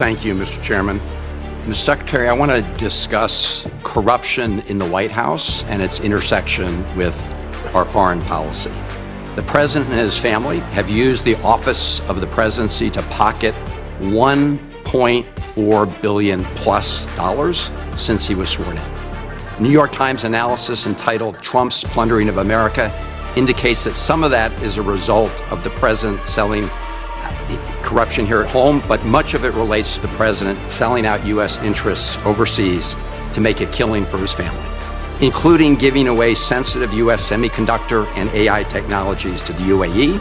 Thank you, Mr. Chairman. Mr. Secretary, I want to discuss corruption in the White House and its intersection with our foreign policy. The President and his family have used the office of the presidency to pocket $1.4 billion plus since he was sworn in. New York Times analysis entitled Trump's Plundering of America indicates that some of that is a result of the president selling corruption here at home, but much of it relates to the president selling out U.S. interests overseas to make a killing for his family, including giving away sensitive U.S. semiconductor and AI technologies to the UAE,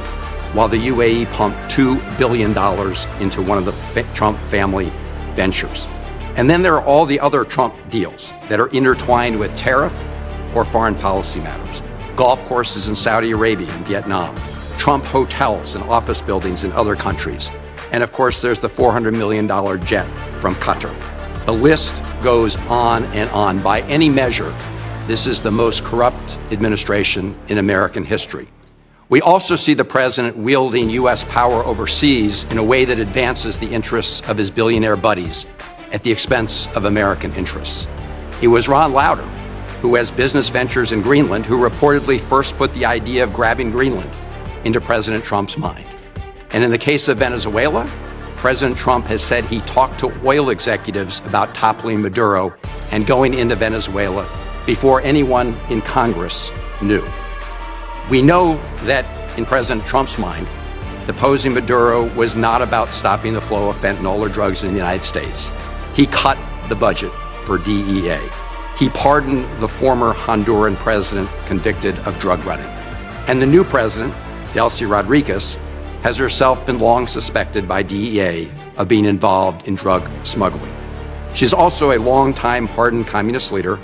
while the UAE pumped $2 billion into one of the Trump family ventures. And then there are all the other Trump deals that are intertwined with tariff or foreign policy matters. Golf courses in Saudi Arabia and Vietnam, Trump hotels and office buildings in other countries. And of course, there's the $400 million jet from Qatar. The list goes on and on. By any measure, this is the most corrupt administration in American history. We also see the president wielding U.S. power overseas in a way that advances the interests of his billionaire buddies at the expense of American interests. It was Ron Lauder, who has business ventures in Greenland, who reportedly first put the idea of grabbing Greenland into President Trump's mind. And in the case of Venezuela, President Trump has said he talked to oil executives about toppling Maduro and going into Venezuela before anyone in Congress knew. We know that in President Trump's mind, deposing Maduro was not about stopping the flow of fentanyl or drugs in the United States. He cut the budget for DEA. He pardoned the former Honduran president convicted of drug running. And the new president, Delcy Rodriguez, has herself been long suspected by DEA of being involved in drug smuggling. She's also a longtime hardened communist leader,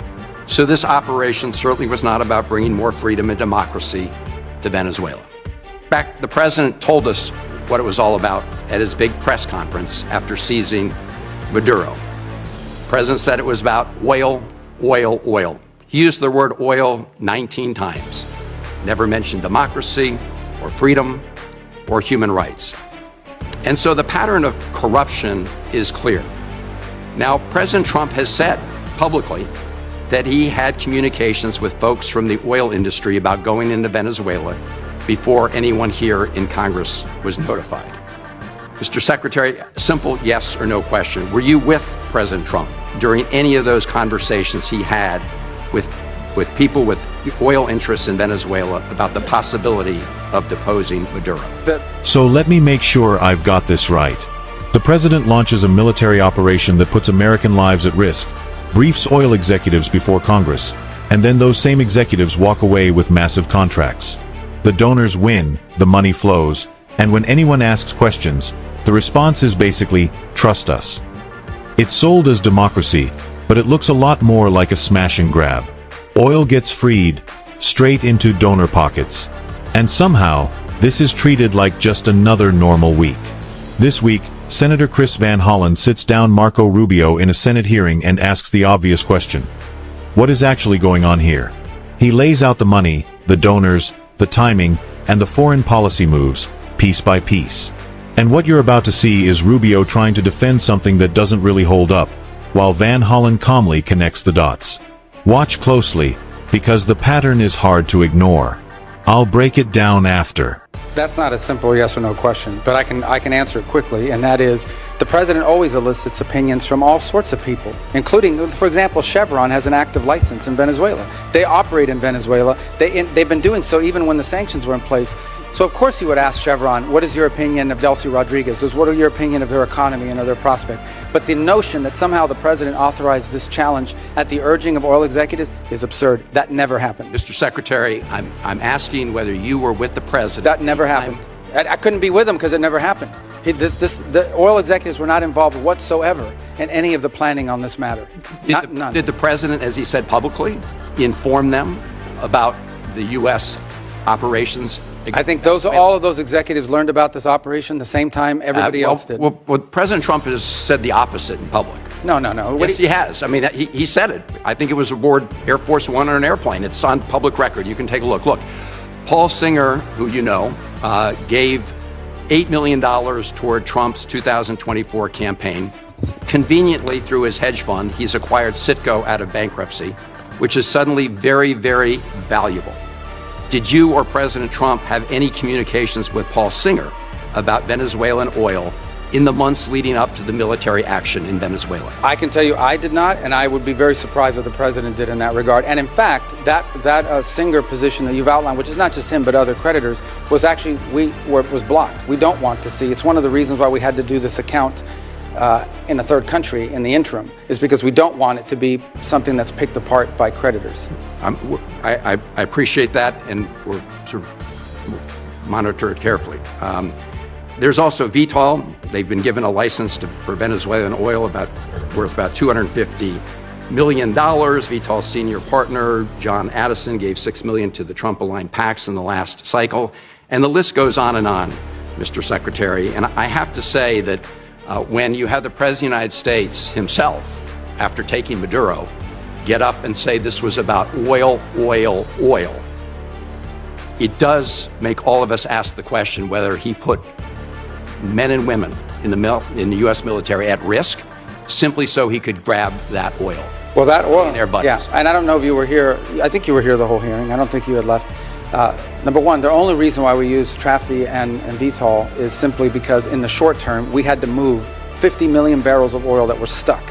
so this operation certainly was not about bringing more freedom and democracy to Venezuela. In fact, the president told us what it was all about at his big press conference after seizing Maduro. The president said it was about oil, oil, oil. He used the word oil 19 times, never mentioned democracy or freedom or human rights. And so the pattern of corruption is clear. Now, President Trump has said publicly that he had communications with folks from the oil industry about going into Venezuela before anyone here in Congress was notified. Mr. Secretary, simple yes or no question. Were you with President Trump during any of those conversations he had with people with oil interests in Venezuela about the possibility of deposing Maduro? So let me make sure I've got this right. The president launches a military operation that puts American lives at risk, briefs oil executives before Congress, and then those same executives walk away with massive contracts. The donors win, the money flows, and when anyone asks questions, the response is basically, trust us. It's sold as democracy, but it looks a lot more like a smash and grab. Oil gets freed, straight into donor pockets. And somehow, this is treated like just another normal week. This week, Senator Chris Van Hollen sits down Marco Rubio in a Senate hearing and asks the obvious question. What is actually going on here? He lays out the money, the donors, the timing, and the foreign policy moves, piece by piece. And what you're about to see is Rubio trying to defend something that doesn't really hold up, while Van Hollen calmly connects the dots. Watch closely, because the pattern is hard to ignore. I'll break it down after. That's not a simple yes or no question, but I can answer it quickly, and that is, the president always elicits opinions from all sorts of people, including, for example, Chevron has an active license in Venezuela. They operate in Venezuela. They've been doing so even when the sanctions were in place. So of course you would ask Chevron, what is your opinion of Delcy Rodriguez? What are your opinion of their economy and of their prospect? But the notion that somehow the president authorized this challenge at the urging of oil executives is absurd. That never happened. Mr. Secretary, I'm asking whether you were with the president. That never happened. I couldn't be with him because it never happened. The oil executives were not involved whatsoever in any of the planning on this matter. None. Did the president, as he said publicly, inform them about the U.S. operations? I think all of those executives learned about this operation the same time everybody else did. Well, President Trump has said the opposite in public. No. Yes, he has. I mean, he said it. I think it was aboard Air Force One on an airplane. It's on public record. You can take a look. Look, Paul Singer, who you know, gave $8 million toward Trump's 2024 campaign. Conveniently, through his hedge fund, he's acquired Citgo out of bankruptcy, which is suddenly very, very valuable. Did you or President Trump have any communications with Paul Singer about Venezuelan oil in the months leading up to the military action in Venezuela? I can tell you I did not, and I would be very surprised what the president did in that regard. And in fact, that Singer position that you've outlined, which is not just him but other creditors, was actually was blocked. We don't want to see. It's one of the reasons why we had to do this account in a third country in the interim, is because we don't want it to be something that's picked apart by creditors. I appreciate that, and we'll sort of monitor it carefully. There's also Vitol. They've been given a license for Venezuelan oil worth about $250 million. Vitol's senior partner, John Addison, gave $6 million to the Trump-aligned PACs in the last cycle. And the list goes on and on, Mr. Secretary. And I have to say that when you have the President of the United States himself, after taking Maduro, get up and say this was about oil, oil, oil, it does make all of us ask the question whether he put men and women in the U.S. military at risk simply so he could grab that oil. Well, that oil, their buddies. Yeah, and I don't know if you were here. I think you were here the whole hearing. I don't think you had left. Number one, the only reason why we use Traffi and Vitol is simply because in the short term, we had to move 50 million barrels of oil that were stuck.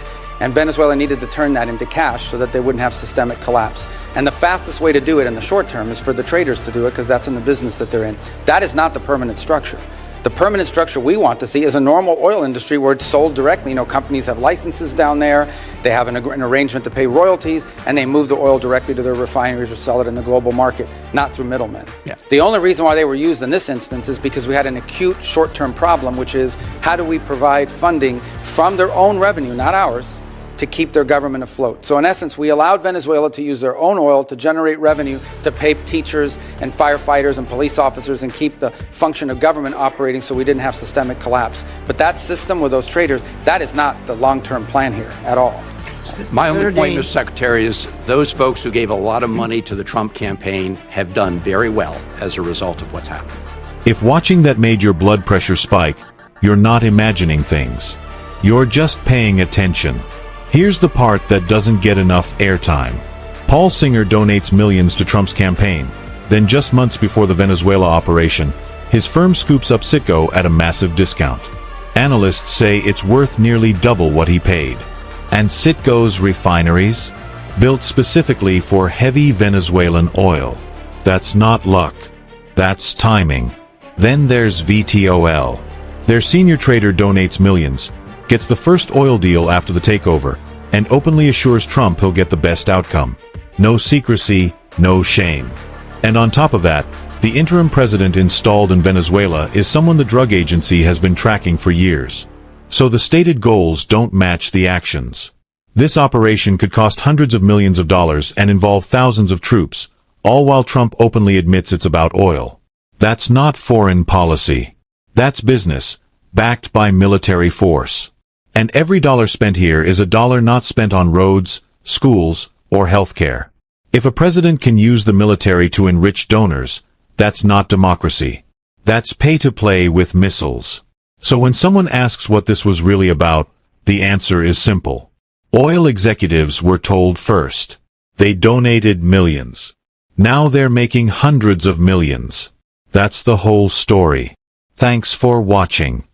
And Venezuela needed to turn that into cash so that they wouldn't have systemic collapse. And the fastest way to do it in the short term is for the traders to do it, because that's in the business that they're in. That is not the permanent structure. The permanent structure we want to see is a normal oil industry where it's sold directly. You know, companies have licenses down there, they have an arrangement to pay royalties, and they move the oil directly to their refineries or sell it in the global market, not through middlemen. Yeah. The only reason why they were used in this instance is because we had an acute short-term problem, which is how do we provide funding from their own revenue, not ours, to keep their government afloat. So in essence, we allowed Venezuela to use their own oil to generate revenue to pay teachers and firefighters and police officers and keep the function of government operating so we didn't have systemic collapse. But that system with those traders, that is not the long-term plan here at all. My only point, Mr. Secretary, is those folks who gave a lot of money to the Trump campaign have done very well as a result of what's happened. If watching that made your blood pressure spike, you're not imagining things. You're just paying attention. Here's the part that doesn't get enough airtime. Paul Singer donates millions to Trump's campaign. Then just months before the Venezuela operation, his firm scoops up Citgo at a massive discount. Analysts say it's worth nearly double what he paid. And Citgo's refineries? Built specifically for heavy Venezuelan oil. That's not luck. That's timing. Then there's VTOL. Their senior trader donates millions, gets the first oil deal after the takeover, and openly assures Trump he'll get the best outcome. No secrecy, no shame. And on top of that, the interim president installed in Venezuela is someone the drug agency has been tracking for years. So the stated goals don't match the actions. This operation could cost hundreds of millions of dollars and involve thousands of troops, all while Trump openly admits it's about oil. That's not foreign policy. That's business, backed by military force. And every dollar spent here is a dollar not spent on roads, schools, or healthcare. If a president can use the military to enrich donors, that's not democracy. That's pay-to-play with missiles. So when someone asks what this was really about, the answer is simple. Oil executives were told first. They donated millions. Now they're making hundreds of millions. That's the whole story. Thanks for watching.